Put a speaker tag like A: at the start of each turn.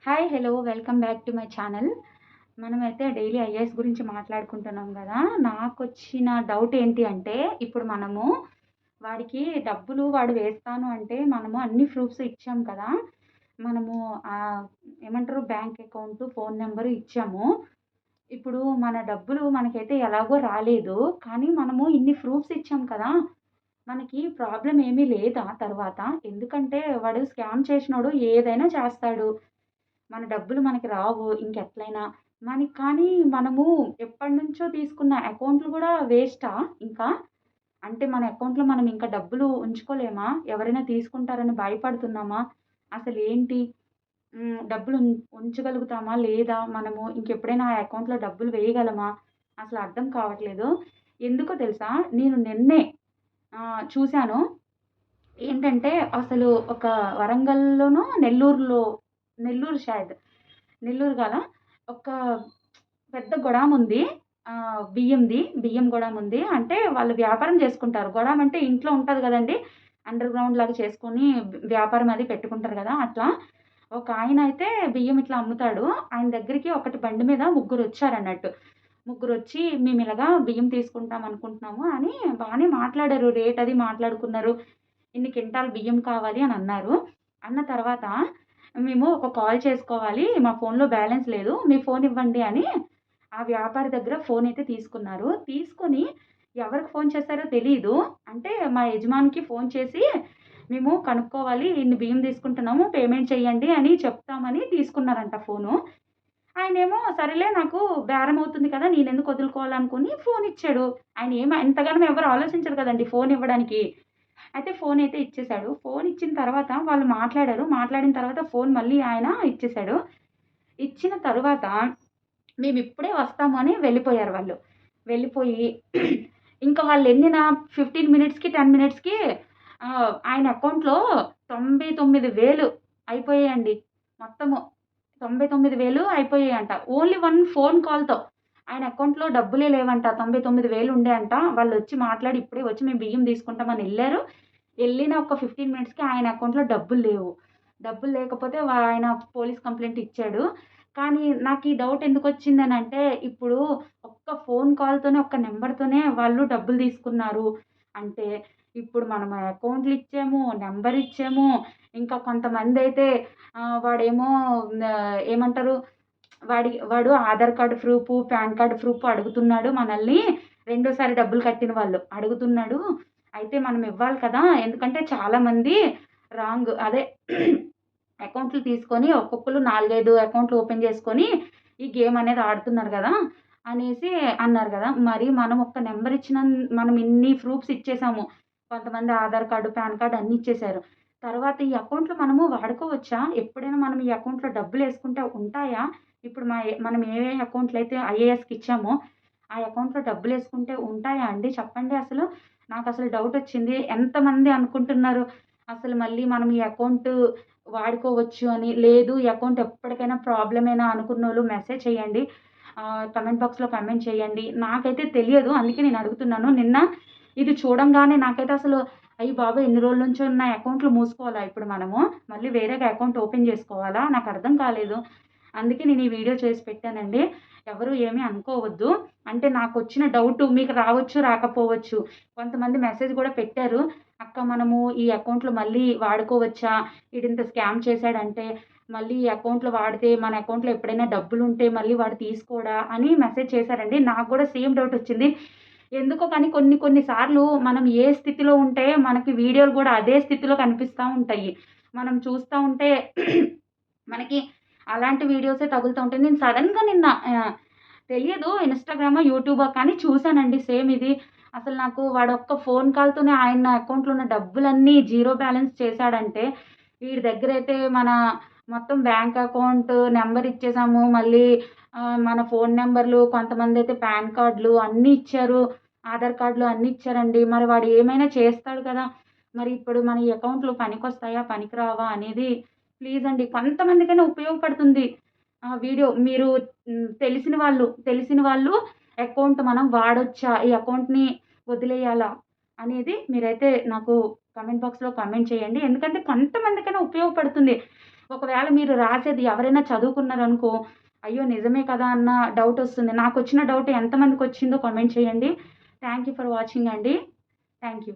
A: Hi! Hello! Welcome back to my channel. మనమైతే daily IAS గురించి మాట్లాడుకుంటున్నాం గదా! నాకొచ్చిన డౌట్ ఏంటి అంటే, ఇప్పుడు మనము వాడికి డబ్బులు వాడు వేస్తాను అంటే, మనము అన్ని ప్రూఫ్స్ ఇచ్చాం కదా! మనము ఏమంటారు బ్యాంక్ అకౌంట్, ఫోను నంబరు ఇచ్చాము. ఇప్పుడు మన డబ్బులు మనకైతే ఎలాగో రాలేదు. కానీ మనము ఇన్ని ప్రూఫ్స్ ఇచ్చాం కదా! మనకి ప్రాబ్లమ్ ఏమీ లేదా తర్వాత? ఎందుకంటే వాడు స్కామ్ చేసినోడు ఏదైనా చేస్తాడు. మన డబ్బులు మనకి రావు ఇంకెట్లైనా. కానీ మనము ఎప్పటినుంచో తీసుకున్న అకౌంట్‌లు గూడా వేస్టా ఇంకా? అంటే మన అకౌంట్‌లో మనం ఇంకా డబ్బులు ఉంచుకోలేమా? ఎవరైనా తీసుకుంటారని భయపడుతున్నామా? అసలేంటి? డబ్బులు ఉంచగలుగుతామా? లేదా? మనము ఇంకెప్పుడైనా ఆ అకౌంట్‌లో డబ్బులు వేయగలమా? అసలు అర్థం కావట్లేదు. ఎందుకో తెలుసా? నేను నిన్నే చూసాను. ఏంటంటే అసలు ఒక వరంగల్‌లోనో, నెల్లూరు షాయద్. నెల్లూరు కాదా! ఒక పెద్ద గోడాముంది. బియ్యం గోడాముంది. అంటే వాళ్ళు వ్యాపారం చేసుకుంటారు. గోడాం అంటే ఇంట్లో ఉంటది గదండీ! అండర్ గ్రౌండ్ లాగా చేసుకొని వ్యాపారం అది పెట్టుకుంటారు గదా! అట్లా ఒకాయనైతే బియ్యం ఇట్లా అమ్ముతాడు. ఆయన దగ్గరికి ఒకటి బండి మీద ముగ్గురొచ్చారన్నట్టు. ముగ్గురొచ్చి మేమిలాగా బియ్యం తీసుకుంటాం అనుకుంటున్నాము అని బానే మాట్లాడారు. రేట్ అది మాట్లాడుకున్నారు. ఇన్ని క్వింటాల్ బియ్యం కావాలి అని అన్నారు. అన్న తర్వాత మేము ఒక కాల్ చేసుకోవాలి. మా ఫోన్‌లో బ్యాలెన్స్ లేదు. మీ ఫోన్ ఇవ్వండి అని ఆ వ్యాపారి దగ్గర ఫోనయితే తీసుకున్నారు. తీసుకొని ఎవరికి ఫోన్ చేశారో తెలీదు. అంటే మా యజమానికి ఫోన్ చేసి మేము కనుక్కోవాలి. ఇన్ని బియ్యం తీసుకుంటున్నాము. పేమెంట్ చేయండి అని చెప్తామని తీసుకున్నారంట ఫోను. ఆయనేమో సరేలే నాకు బేరం అవుతుంది కదా! నేనెందుకు వదులుకోవాలనుకోని ఫోనిచ్చాడు. ఆయన ఎంతగానం ఎవరు ఆలోచించరు కదండీ ఫోన్ ఇవ్వడానికి. అయితే ఫోనయితే ఇచ్చేసాడు. ఫోనిచ్చిన తర్వాత వాళ్ళు మాట్లాడారు. మాట్లాడిన తర్వాత ఫోన్ మళ్ళీ ఆయన ఇచ్చేసాడు. ఇచ్చిన తరువాత మేమిప్పుడే వస్తాము అని వెళ్ళిపోయారు వాళ్ళు. వెళ్ళిపోయి ఇంకా వాళ్ళెళ్ళిన 15 మినిట్స్‌కి, 10 మినిట్స్‌కి ఆయన అకౌంట్‌లో 99,000 అయిపోయాయండి. మొత్తము 99,000 అయిపోయాయంట. Only 1 phone కాల్‌తో. ఆయన అకౌంట్‌లో డబ్బులే లేవంట. 99,000 ఉండే అంట. వాళ్ళొచ్చి మాట్లాడి ఇప్పుడే వచ్చి మేము బియ్యం తీసుకుంటామని ఎళ్లారు. ఎళ్ళిన ఒక 15 మినిట్స్‌కి ఆయన అకౌంట్‌లో డబ్బులు లేవు. డబ్బులు లేకపోతే ఆయన పోలీస్ కంప్లెయింట్ ఇచ్చాడు. కానీ నాకీ డౌట్ ఎందుకొచ్చిందనంటే, ఇప్పుడు ఒక్క ఫోన్ కాల్‌తోనే, ఒక్క నంబర్‌తోనే వాళ్ళు డబ్బులు తీసుకున్నారు. అంటే, ఇప్పుడు మనం అకౌంట్‌లు ఇచ్చాము, నంబర్ ఇచ్చాము. ఇంకా కొంతమందైతే వాడేమో ఏమంటారు? వాడు Aadhaar card proof, pan card proof అడుగుతున్నాడు మనల్ని. రెండోసారి డబ్బులు కట్టిన వాళ్ళు అడుగుతున్నాడు. అయితే మనం ఇవ్వాలి కదా! ఎందుకంటే చాలామంది అదే అకౌంట్‌లు తీసుకొని ఒక్కొక్కళ్ళు 4, 5 అకౌంట్‌లు ఓపెన్ చేసుకొని ఈ గేమ్ అనేది ఆడుతున్నారు గదా! అనేసి అన్నారు గదా! మరి మనం ఒక్క నంబర్ మనం ఇన్ని ప్రూఫ్స్ ఇచ్చేసాము. కొంతమంది ఆధార్ కార్డ్, పాన్ కార్డ్ అన్నీ ఇచ్చేసారు. తర్వాత ఈ అకౌంట్‌లు మనము వాడుకోవచ్చా? ఎప్పుడైనా మనం ఈ అకౌంట్‌లో డబ్బులేసుకుంటే ఉంటాయా? ఇప్పుడు మనం ఏ అకౌంట్‌లయితే ఐఏఎస్‌కి ఇచ్చామో, ఆ అకౌంట్‌లో డబ్బులేసుకుంటే ఉంటాయా అండి? చెప్పండి అసలు. నాకసలు డౌటొచ్చింది. ఎంతమంది అనుకుంటున్నారు, అసలు మళ్ళీ మనం ఈ అకౌంటు వాడుకోవచ్చు అని. లేదు ఈ అకౌంట్ ఎప్పటికైనా ప్రాబ్లమేనా అనుకున్నోళ్ళు మెసేజ్ చేయండి. కామెంట్ బాక్స్‌లో కామెంట్ చేయండి. నాకైతే తెలియదు. అందుకే నేను అడుగుతున్నాను. నిన్న ఇది చూడంగానే నాకైతే అసలు అయ్య బాబోయ్! ఎన్ని రోజుల నుంచో ఉన్న అకౌంట్‌లు మూసుకోవాలా ఇప్పుడు మనము? మళ్ళీ వేరేగా అకౌంట్ ఓపెన్ చేసుకోవాలా? నాకర్థం కాలేదు. అందుకే నేను ఈ వీడియో చేసి పెట్టానండి. ఎవరు ఏమి అనుకోవద్దు. అంటే నాకొచ్చిన డౌటు మీకు రావచ్చు, రాకపోవచ్చు. కొంతమంది మెసేజ్ గూడా పెట్టారు. అక్క మనము ఈ అకౌంట్‌లో మళ్ళీ వాడుకోవచ్చా? ఈడింత స్కామ్ చేశాడంటే, మళ్ళీ ఈ అకౌంట్‌లో వాడితే మన అకౌంట్‌లో ఎప్పుడైనా డబ్బులుంటే మళ్ళీ వాడు తీసుకోడా? అని మెసేజ్ చేశారండి. నాకు గూడా సేమ్ డౌటొచ్చింది. ఎందుకో కానీ కొన్ని కొన్ని సార్లు మనం ఏ స్థితిలో ఉంటే మనకి వీడియోలు గూడా అదే స్థితిలో కనిపిస్తా ఉంటాయి. మనం చూస్తా ఉంటే మనకి అలాంటి వీడియోసే తగులుతూ ఉంటాయి. నేను సడెన్‌గా నిన్న తెలియదు ఇన్‌స్టాగ్రామో, యూట్యూబో కానీ చూసానండి సేమ్ ఇది. అసలు నాకు వాడొక్క ఫోన్ కాల్‌తోనే ఆయన అకౌంట్‌లో ఉన్న డబ్బులన్నీ జీరో బ్యాలెన్స్ చేశాడంటే, వీడి దగ్గరైతే మొత్తం బ్యాంక్ అకౌంట్ నంబర్ ఇచ్చేసాము. మళ్ళీ మన ఫోన్ నంబర్‌లు, కొంతమందైతే పాన్ కార్డ్‌లు అన్నీ ఇచ్చారు. ఆధార్ కార్డ్‌లు అన్నీ ఇచ్చారండి. మరి వాడు ఏమైనా చేస్తాడు కదా! మరి ఇప్పుడు మన ఈ అకౌంట్‌లు పనికొస్తాయా? పనికిరావా? అనేది ప్లీజ్ అండి కొంతమందికైనా ఉపయోగపడుతుంది. వీడియో మీరు తెలిసిన వాళ్ళు అకౌంట్ మనం వాడొచ్చా? ఈ అకౌంట్‌ని వదిలేయాలా? అనేది మీరైతే నాకు కామెంట్ బాక్స్‌లో కామెంట్ చేయండి. ఎందుకంటే కొంతమందికైనా ఉపయోగపడుతుంది. ఒకవేళ మీరు రాసేది ఎవరైనా చదువుకున్నారనుకో, అయ్యో! నిజమే కదా అన్న డౌటొస్తుంది. నాకొచ్చిన డౌట్ ఎంతమందికొచ్చిందో కామెంట్ చేయండి. థ్యాంక్ యూ ఫర్ వాచింగ్ అండి. Thank you.